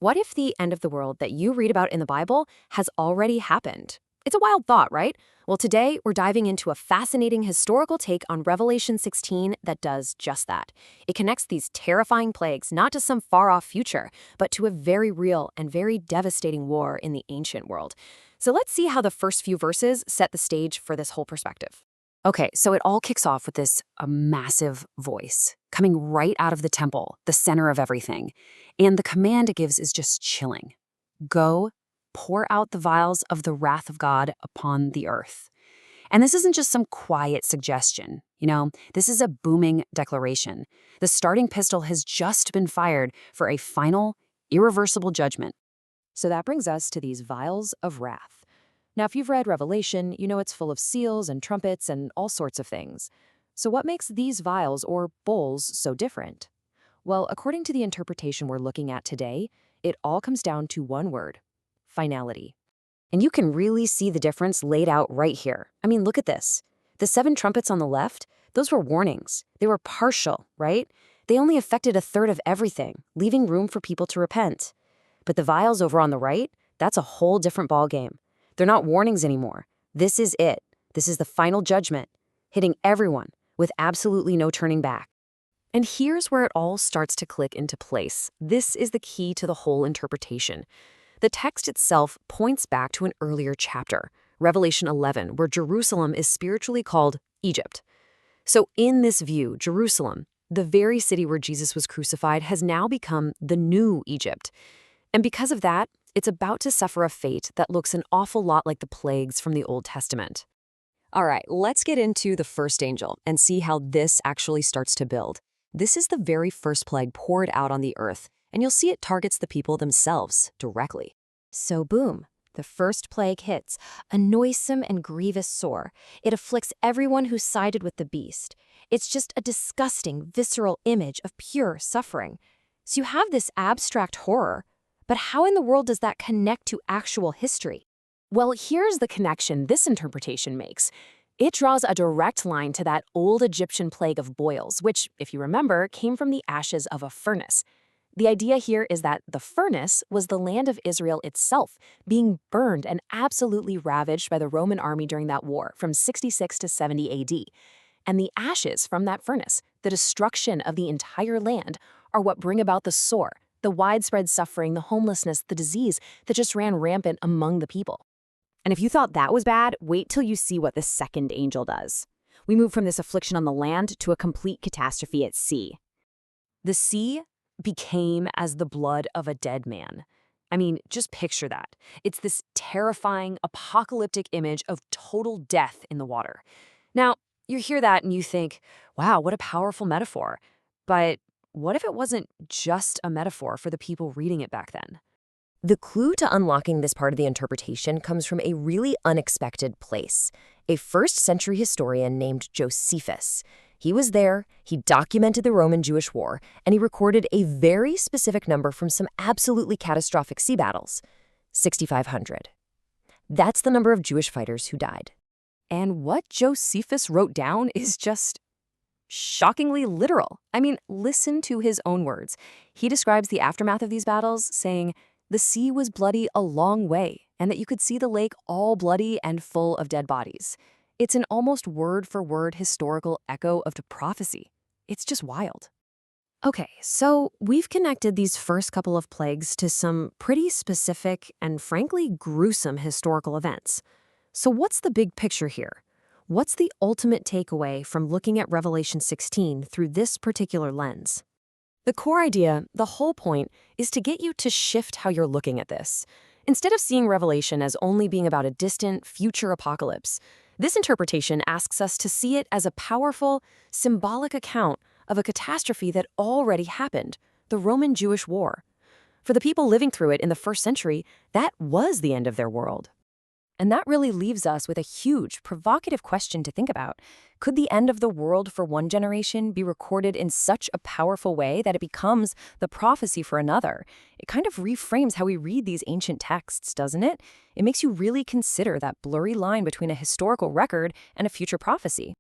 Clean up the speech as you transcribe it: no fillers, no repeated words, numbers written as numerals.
What if the end of the world that you read about in the Bible has already happened? It's a wild thought, right? Well, today we're diving into a fascinating historical take on Revelation 16 that does just that. It connects these terrifying plagues not to some far off future, but to a very real and very devastating war in the ancient world. So let's see how the first few verses set the stage for this whole perspective. Okay, so it all kicks off with this massive voice coming right out of the temple, the center of everything. And the command it gives is just chilling. Go, pour out the vials of the wrath of God upon the earth. And this isn't just some quiet suggestion. This is a booming declaration. The starting pistol has just been fired for a final, irreversible judgment. So that brings us to these vials of wrath. Now, if you've read Revelation, you know it's full of seals and trumpets and all sorts of things. So what makes these vials or bowls so different? Well, according to the interpretation we're looking at today, it all comes down to one word: finality. And you can really see the difference laid out right here. I mean, look at this. The 7 trumpets on the left, those were warnings. They were partial, right? They only affected a third of everything, leaving room for people to repent. But the vials over on the right, that's a whole different ballgame. They're not warnings anymore. This is it. This is the final judgment, hitting everyone with absolutely no turning back. And here's where it all starts to click into place. This is the key to the whole interpretation. The text itself points back to an earlier chapter, Revelation 11, where Jerusalem is spiritually called Egypt. So in this view, Jerusalem, the very city where Jesus was crucified, has now become the new Egypt. And because of that, it's about to suffer a fate that looks an awful lot like the plagues from the Old Testament. All right, let's get into the first angel and see how this actually starts to build. This is the very first plague poured out on the earth, and you'll see it targets the people themselves directly. So boom, the first plague hits, a noisome and grievous sore. It afflicts everyone who sided with the beast. It's just a disgusting, visceral image of pure suffering. So you have this abstract horror, but how in the world does that connect to actual history? Well, here's the connection this interpretation makes. It draws a direct line to that old Egyptian plague of boils, which, if you remember, came from the ashes of a furnace. The idea here is that the furnace was the land of Israel itself, being burned and absolutely ravaged by the Roman army during that war from 66 to 70 AD. And the ashes from that furnace, the destruction of the entire land, are what bring about the sore, the widespread suffering, the homelessness, the disease that just ran rampant among the people. And if you thought that was bad, wait till you see what the second angel does. We move from this affliction on the land to a complete catastrophe at sea. The sea became as the blood of a dead man. I mean, just picture that. It's this terrifying, apocalyptic image of total death in the water. Now, you hear that and you think, wow, what a powerful metaphor. But what if it wasn't just a metaphor for the people reading it back then? The clue to unlocking this part of the interpretation comes from a really unexpected place. A first-century historian named Josephus. He was there, he documented the Roman-Jewish War, and he recorded a very specific number from some absolutely catastrophic sea battles: 6,500. That's the number of Jewish fighters who died. And what Josephus wrote down is just shockingly literal. I mean, listen to his own words. He describes the aftermath of these battles, saying, "The sea was bloody a long way, and that you could see the lake all bloody and full of dead bodies." It's an almost word-for-word historical echo of the prophecy. It's just wild. Okay, so we've connected these first couple of plagues to some pretty specific and frankly gruesome historical events. So what's the big picture here? What's the ultimate takeaway from looking at Revelation 16 through this particular lens? The core idea, the whole point, is to get you to shift how you're looking at this. Instead of seeing Revelation as only being about a distant, future apocalypse, this interpretation asks us to see it as a powerful, symbolic account of a catastrophe that already happened, the Roman-Jewish War. For the people living through it in the first century, that was the end of their world. And that really leaves us with a huge, provocative question to think about. Could the end of the world for one generation be recorded in such a powerful way that it becomes the prophecy for another? It kind of reframes how we read these ancient texts, doesn't it? It makes you really consider that blurry line between a historical record and a future prophecy.